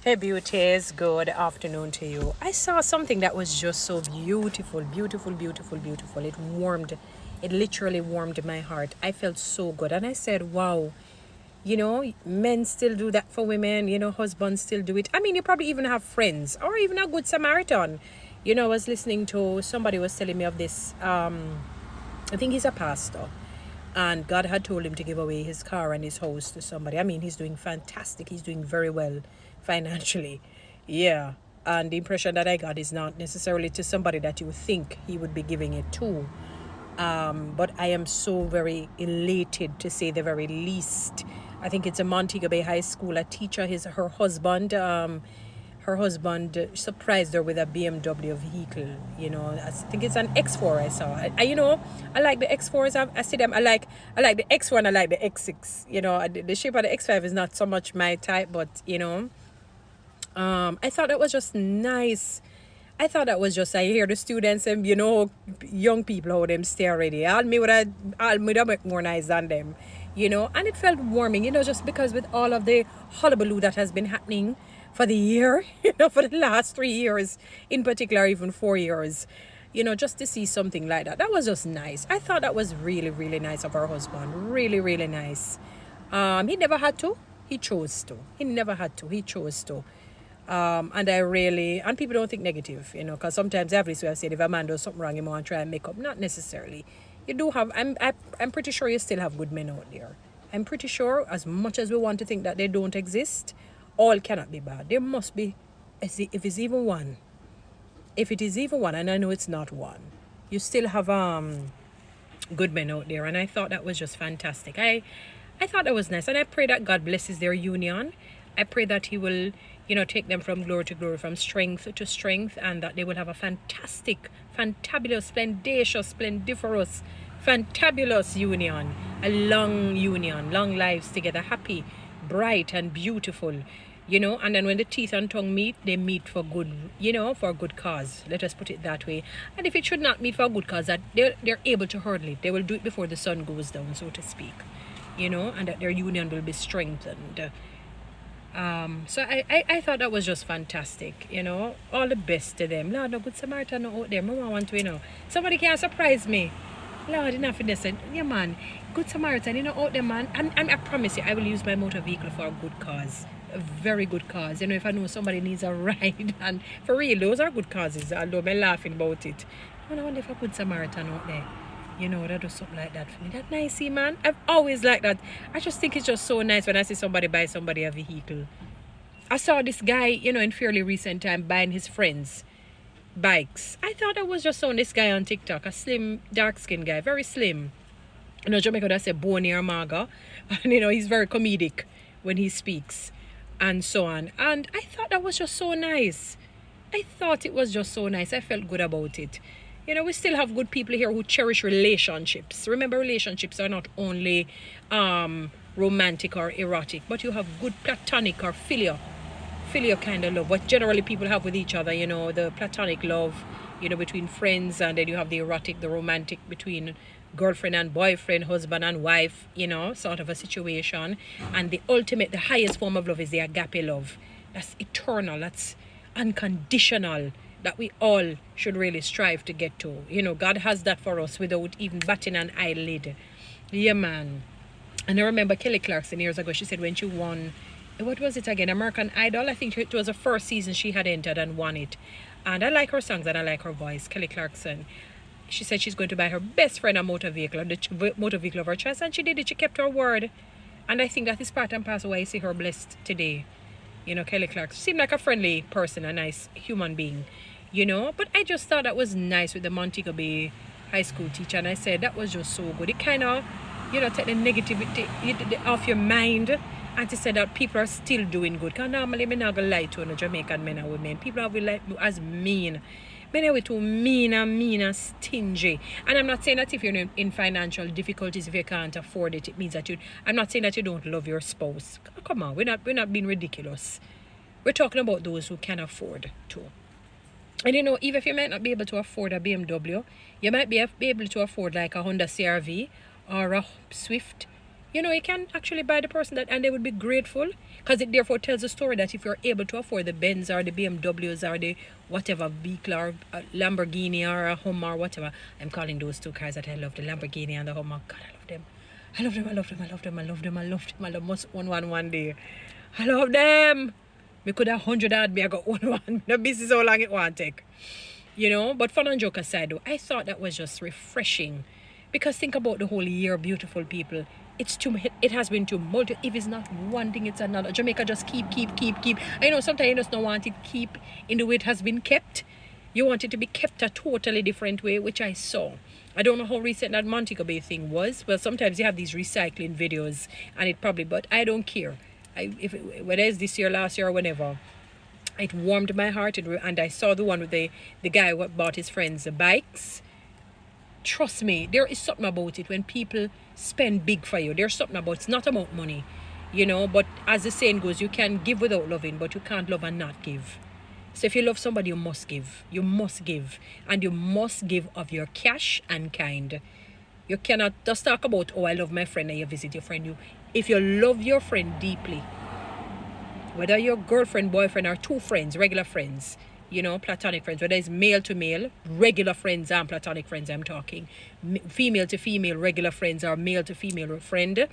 Hey beauties, good afternoon to you. I saw something that was just so beautiful, beautiful, beautiful, beautiful. It literally warmed my heart. I felt so good. And I said, wow, men still do that for women, husbands still do it. I mean, you probably even have friends or even a good Samaritan. I was listening to somebody was telling me of this. I think he's a pastor. And God had told him to give away his car and his house to somebody. I mean, he's doing fantastic. He's doing very well financially. Yeah. And the impression that I got is not necessarily to somebody that you think he would be giving it to. But I am so very elated, to say the very least. I think it's a Montego Bay High School. A teacher, her husband surprised her with a BMW vehicle. I think it's an X4 I saw. I like the X4s. I see them. I like the X1. I like the X6. The shape of the X5 is not so much my type, but I thought that was just nice. I hear the students and young people how them stay already. All me would make more nice than them. And it felt warming, just because with all of the hullabaloo that has been happening for the year, for the last 3 years, in particular, even 4 years, just to see something like that. That was just nice. I thought that was really, really nice of our husband. Really, really nice. He never had to. He chose to. He never had to. He chose to. And people don't think negative, because sometimes I have this way of saying if a man does something wrong, you want to try and make up. Not necessarily. You do have, I'm pretty sure you still have good men out there. I'm pretty sure, as much as we want to think that they don't exist, all cannot be bad. There must be, if it's even one. If it is even one, and I know it's not one, you still have good men out there. And I thought that was just fantastic. I thought that was nice. And I pray that God blesses their union. I pray that he will, take them from glory to glory, from strength to strength, and that they will have a fantastic, fantabulous, splendacious, splendiferous, fantabulous union. A long union, long lives together, happy, bright and beautiful. And then when the teeth and tongue meet, they meet for good, for a good cause. Let us put it that way. And if it should not meet for a good cause, that they're able to hurdle it. They will do it before the sun goes down, so to speak. And that their union will be strengthened. So I thought that was just fantastic, all the best to them. Lord, no good Samaritan out there. Mama want to, somebody can surprise me. Lord, enough in this. Yeah, man, good Samaritan, out there, man. And I promise you, I will use my motor vehicle for a good cause. A very good cause. If I know somebody needs a ride, and for real, those are good causes, although I'm laughing about it. I wonder if a good Samaritan out there, that does something like that for me. That nice, man. I've always liked that. I just think it's just so nice when I see somebody buy somebody a vehicle. I saw this guy, in fairly recent time buying his friends bikes. I thought that was just so this guy on TikTok, a slim, dark-skinned guy, very slim. Jamaica does say bony or maga. And, he's very comedic when he speaks and so on. And I thought that was just so nice. I thought it was just so nice. I felt good about it. We still have good people here who cherish relationships. Remember, relationships are not only romantic or erotic, but you have good platonic or filial kind of love, what generally people have with each other, the platonic love, between friends, and then you have the erotic, the romantic between girlfriend and boyfriend, husband and wife, sort of a situation. And the ultimate, the highest form of love is the agape love. That's eternal, that's unconditional, that we all should really strive to get to. God has that for us without even batting an eyelid. Yeah, man. And I remember Kelly Clarkson years ago, she said when she won, what was it again, American Idol, I think it was the first season she had entered and won it. And I like her songs and I like her voice. Kelly Clarkson, she said she's going to buy her best friend a motor vehicle, the motor vehicle of her choice, and she did it. She kept her word. And I think that is part and parcel why you see her blessed today. Kelly Clarkson seemed like a friendly person, a nice human being, but I just thought that was nice with the Montego Bay High School teacher. And I said that was just so good. It kind of, take the negativity off your mind. And to say that people are still doing good. Because normally, I'm not going to lie to you, Jamaican men and women. People are like as mean. Men are too mean and stingy. And I'm not saying that if you're in financial difficulties, if you can't afford it, it means that I'm not saying that you don't love your spouse. Come on, we're not being ridiculous. We're talking about those who can afford to. And even if you might not be able to afford a BMW, you might be able to afford like a Honda CR-V or a Swift. You know, you can actually buy the person that, and they would be grateful, because it therefore tells a story that if you're able to afford the Benz or the BMWs or the whatever vehicle or a Lamborghini or a Hummer or whatever. I'm calling those two cars that I love, the Lamborghini and the Hummer. God, I love them. I love them, I love them, I love them, I love them, I love them. I love must own one day. I love them. We could have 100 had me, I got one. The business how long it won't take. You know, but fun and joke aside though, I thought that was just refreshing. Because think about the whole year, beautiful people. It has been too much. If it's not one thing, it's another. Jamaica just keep. I know sometimes you just don't want it keep in the way it has been kept. You want it to be kept a totally different way, which I saw. I don't know how recent that Montego Bay thing was. Well, sometimes you have these recycling videos, and it probably, but I don't care. Whether it's this year, last year, or whenever, it warmed my heart. And I saw the one with the guy who bought his friends the bikes. Trust me, there is something about it when people spend big for you. There's something about it's not about money, you know. But as the saying goes, you can give without loving, but you can't love and not give. So if you love somebody, you must give. You must give. And you must give of your cash and kind. You cannot just talk about, oh, I love my friend, and you visit your friend. If you love your friend deeply, whether your girlfriend, boyfriend, or two friends, regular friends, you know, platonic friends, whether it's male to male, regular friends and platonic friends I'm talking, female to female, regular friends, or male to female friend.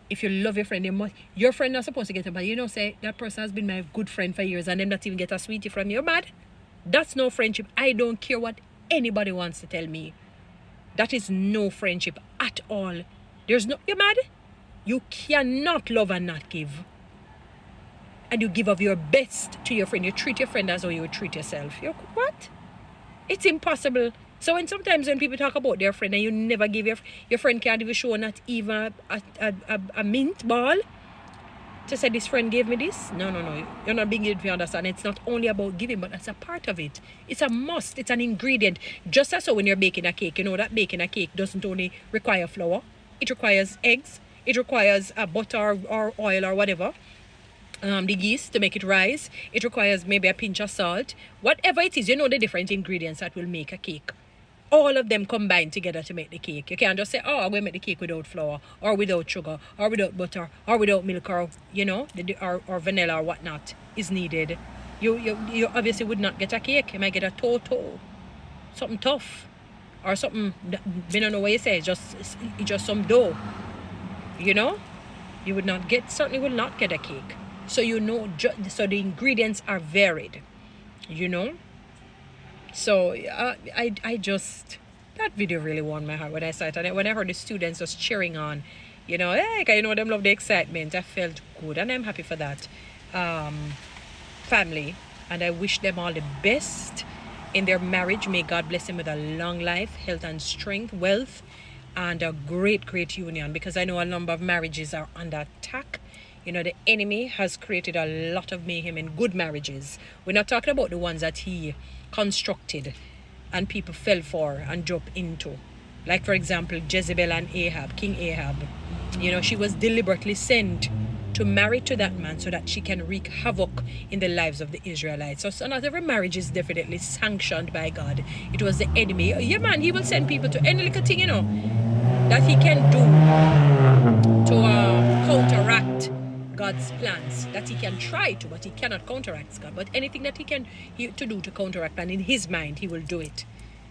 If you love your friend, your friend not supposed to get a bad. You know, say, that person has been my good friend for years and them not even get a sweetie from you. You're mad? That's no friendship. I don't care what anybody wants to tell me. That is no friendship at all. You're mad? You cannot love and not give. And you give of your best to your friend. You treat your friend as how you would treat yourself. What? It's impossible. So sometimes when people talk about their friend and you never give your friend can't even show not even a mint ball to say this friend gave me this. No. You're not being given to understand. It's not only about giving, but that's a part of it. It's a must. It's an ingredient. Just as so when you're baking a cake, you know that baking a cake doesn't only require flour. It requires eggs. It requires butter or oil or whatever. The yeast to make it rise. It requires maybe a pinch of salt. Whatever it is, you know the different ingredients that will make a cake. All of them combine together to make the cake. You can't just say, oh, I'm going to make the cake without flour, or without sugar, or without butter, or without milk, or, you know, or vanilla or whatnot is needed. You obviously would not get a cake. You might get a toto, something tough, or something, I don't know what you say, it's just some dough. You know, you certainly will not get a cake. So you know, so the ingredients are varied, you know. So I just, that video really warmed my heart when I saw it. And when I heard the students just cheering on, you know, hey, you know, them love the excitement. I felt good, and I'm happy for that family. And I wish them all the best in their marriage. May God bless them with a long life, health and strength, wealth, and a great union. Because I know a number of marriages are under attack. You know, the enemy has created a lot of mayhem in good marriages. We're not talking about the ones that he constructed and people fell for and dropped into. Like, for example, Jezebel and Ahab, King Ahab. You know, she was deliberately sent to marry to that man so that she can wreak havoc in the lives of the Israelites. So not every marriage is definitely sanctioned by God. It was the enemy. Yeah, man, he will send people to any little thing, you know, that he can do to counteract God's plans, that he can try to, but he cannot counteract God. But anything that he can to do to counteract, and in his mind, he will do it.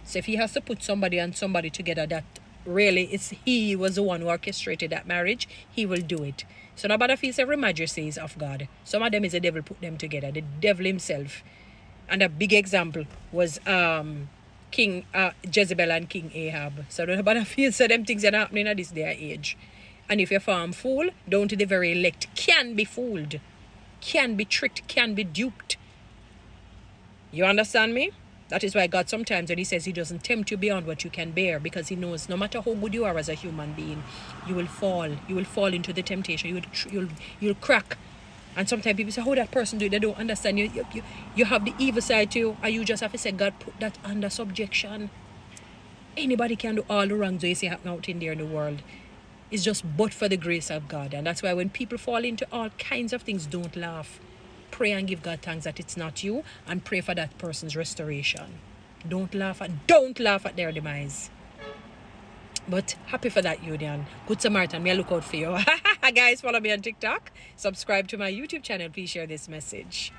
So if he has to put somebody and somebody together that really he was the one who orchestrated that marriage, he will do it. So nobody feels every marriage is of God. Some of them is the devil put them together, the devil himself. And a big example was King Jezebel and King Ahab. So nobody feels so them things are happening at this day and age. And if you farm fool, down to the very elect can be fooled, can be tricked, can be duped. You understand me? That is why God sometimes, when he says he doesn't tempt you beyond what you can bear, because he knows no matter how good you are as a human being, you will fall. You will fall into the temptation. You'll crack. And sometimes people say, how that person do it? They don't understand. You have the evil side to you, and you just have to say, God, put that under subjection. Anybody can do all the wrongs you see happening out in there in the world. It's just but for the grace of God. And that's why when people fall into all kinds of things, don't laugh. Pray and give God thanks that it's not you, and pray for that person's restoration. Don't laugh at their demise. But happy for that union. Good Samaritan, me I look out for you. Guys, follow me on TikTok. Subscribe to my YouTube channel. Please share this message.